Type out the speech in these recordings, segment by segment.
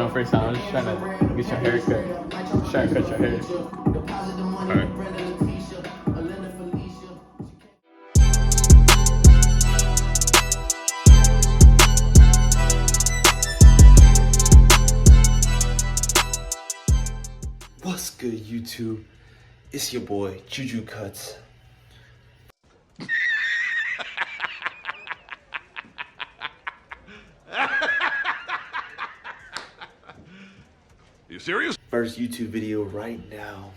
channel first time. I'm just trying to get your hair cut. Just trying to cut your hair. Alright. What's good, YouTube? It's your boy, Juju Cuts. You serious? First YouTube video right now.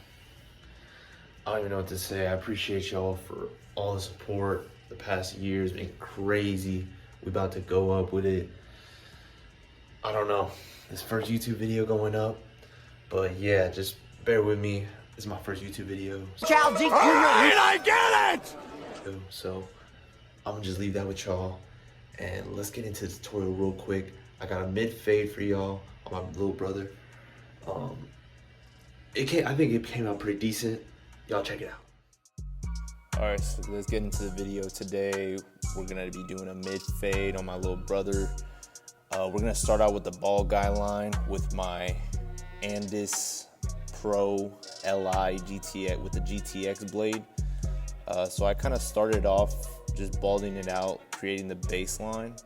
I don't even know what to say. I appreciate y'all for all the support. The past year has been crazy. We about to go up with it. I don't know. This first YouTube video going up. But yeah, just bear with me. This is my first YouTube video. Alright, I get it! So I'm gonna just leave that with y'all. And let's get into the tutorial real quick. I got a mid fade for y'all on my little brother. I think it came out pretty decent. Y'all check it out. Alright, so let's get into the video. Today we're gonna be doing a mid fade on my little brother. We're gonna start out with the ball guideline with my Andis Pro Li GTX with the GTX blade. So I kind of started off just balding it out, creating the baseline,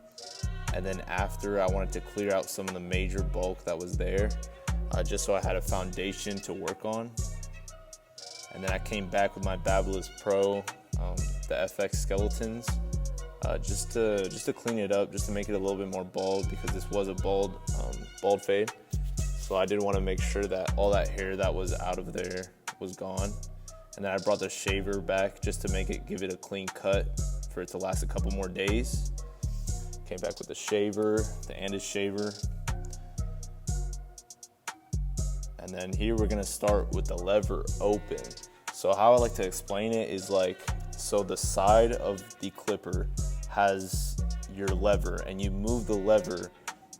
and then after I wanted to clear out some of the major bulk that was there, just so I had a foundation to work on. And then I came back with my Babyliss Pro, the FX skeletons, just to clean it up, just to make it a little bit more bald, because this was a bald fade. So I did want to make sure that all that hair that was out of there was gone. And then I brought the shaver back just to give it a clean cut for it to last a couple more days. Came back with the shaver, the Andis shaver. And then here we're gonna start with the lever open. So how I like to explain it is so the side of the clipper has your lever, and you move the lever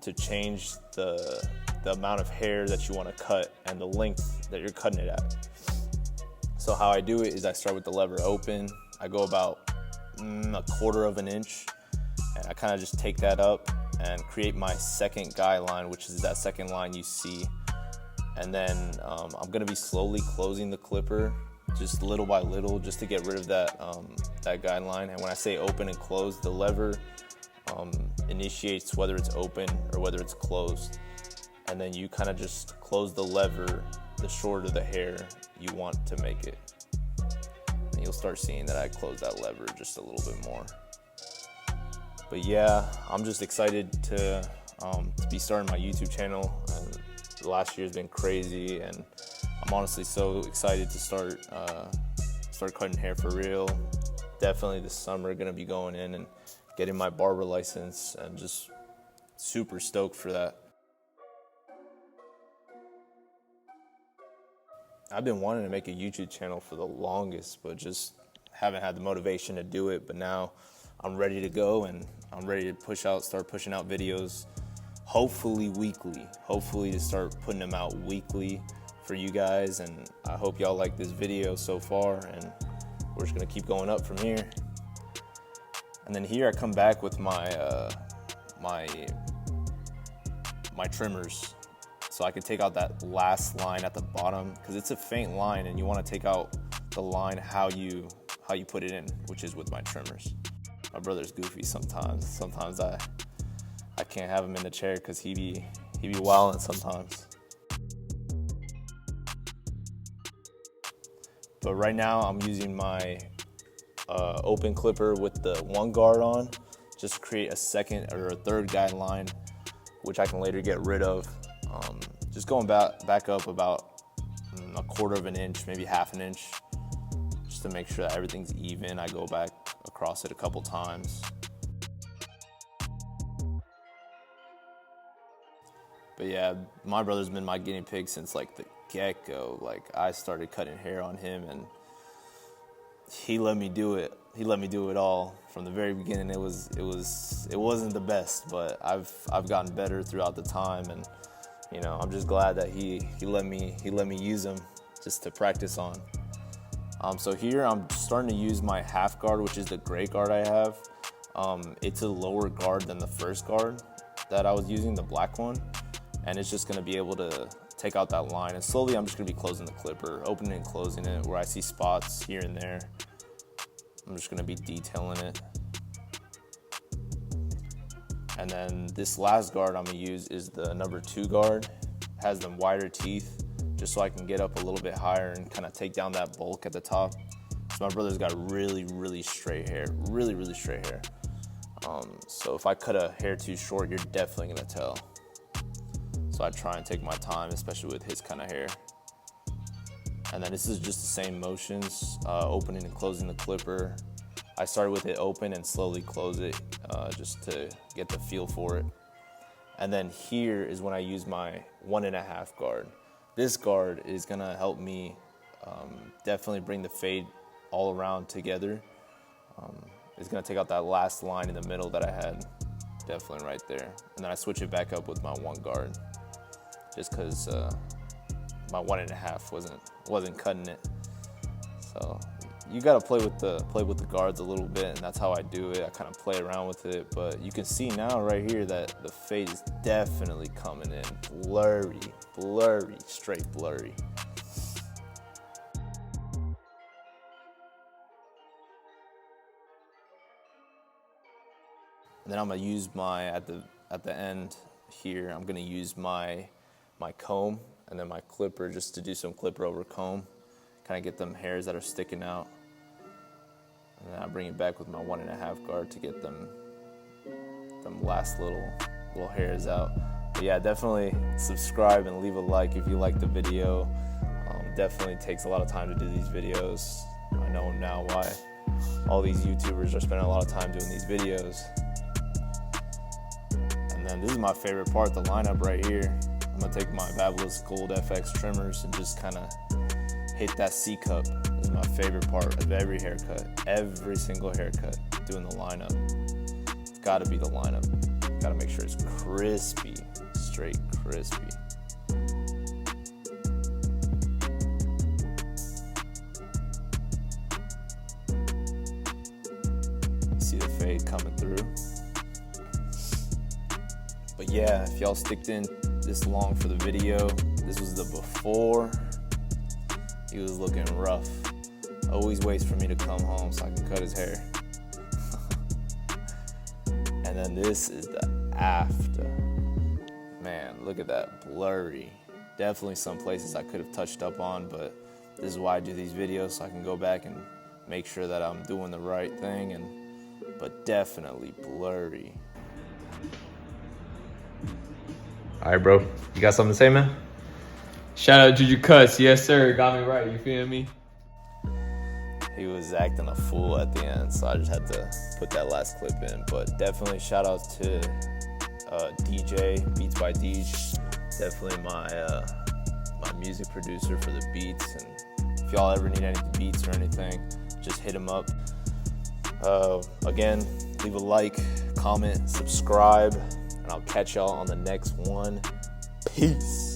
to change the amount of hair that you want to cut and the length that you're cutting it at. So how I do it is I start with the lever open. I go about 1/4 of an inch, and I kind of just take that up and create my second guy line, which is that second line you see. And then I'm gonna be slowly closing the clipper, just little by little, just to get rid of that guideline. And when I say open and close, the lever initiates whether it's open or whether it's closed. And then you kind of just close the lever the shorter the hair you want to make it. And you'll start seeing that I close that lever just a little bit more. But yeah, I'm just excited to be starting my YouTube channel. And the last year has been crazy, and I'm honestly so excited to start cutting hair for real. Definitely this summer gonna be going in and getting my barber license, and just super stoked for that. I've been wanting to make a YouTube channel for the longest, but just haven't had the motivation to do it. But now I'm ready to go, and I'm ready to start pushing out videos, hopefully weekly. Hopefully to start putting them out weekly for you guys. And I hope y'all like this video so far, and we're just gonna keep going up from here. And then here I come back with my my trimmers, so I can take out that last line at the bottom, because it's a faint line and you want to take out the line how you put it in, which is with my trimmers. My brother's goofy sometimes. Sometimes I can't have him in the chair because he be wilding sometimes. But right now I'm using my open clipper with the one guard on, just to create a second or a third guideline, which I can later get rid of. Just going back up about 1/4 of an inch, maybe 1/2 an inch, just to make sure that everything's even. I go back across it a couple times. But yeah, my brother's been my guinea pig since the get-go. I started cutting hair on him, and he let me do it. He let me do it all from the very beginning. It wasn't the best, but I've gotten better throughout the time, and I'm just glad that he let me use them just to practice on. So here I'm starting to use my half guard, which is the gray guard I have. It's a lower guard than the first guard that I was using, the black one. and it's just gonna be able to take out that line. And slowly I'm just gonna be closing the clipper, opening and closing it where I see spots here and there. I'm just gonna be detailing it. And then this last guard I'm gonna use is the number 2 guard. It has them wider teeth, just so I can get up a little bit higher and kind of take down that bulk at the top. So my brother's got really, really straight hair, really, really straight hair. So if I cut a hair too short, you're definitely gonna tell. So I try and take my time, especially with his kind of hair. And then this is just the same motions, opening and closing the clipper. I started with it open and slowly close it, just to get the feel for it. And then here is when I use my 1.5 guard. This guard is gonna help me definitely bring the fade all around together. It's gonna take out that last line in the middle that I had, definitely right there. And then I switch it back up with my 1 guard, just cause my 1.5 wasn't cutting it. So you gotta play with the guards a little bit, and that's how I do it. I kind of play around with it, but you can see now right here that the fade is definitely coming in blurry, straight blurry. And then I'm gonna use at the end here, I'm gonna use my comb and then my clipper just to do some clipper over comb, kind of get them hairs that are sticking out. And then I bring it back with my 1.5 guard to get them last little hairs out. But yeah, definitely subscribe and leave a like if you like the video. Definitely takes a lot of time to do these videos. I know now why all these YouTubers are spending a lot of time doing these videos. And then this is my favorite part, the lineup right here. I'm gonna take my Fabulous Gold FX trimmers and just kind of hit that C cup. This is my favorite part of every haircut, every single haircut, doing the lineup. It's gotta be the lineup. Gotta make sure it's crispy, straight crispy. See the fade coming through. But yeah, if y'all sticked in this long for the video, this was the before. He was looking rough. Always waits for me to come home so I can cut his hair. And then this is the after. Man, look at that, blurry. Definitely some places I could have touched up on, but this is why I do these videos, so I can go back and make sure that I'm doing the right thing, but definitely blurry. All right, bro. You got something to say, man? Shout out Juju Cuts, yes sir, got me right, you feel me? He was acting a fool at the end, so I just had to put that last clip in. But definitely shout out to DEEJ, Beats by DEEJ. Definitely my music producer for the beats. And if y'all ever need any beats or anything, just hit him up. Again, leave a like, comment, subscribe, and I'll catch y'all on the next one. Peace.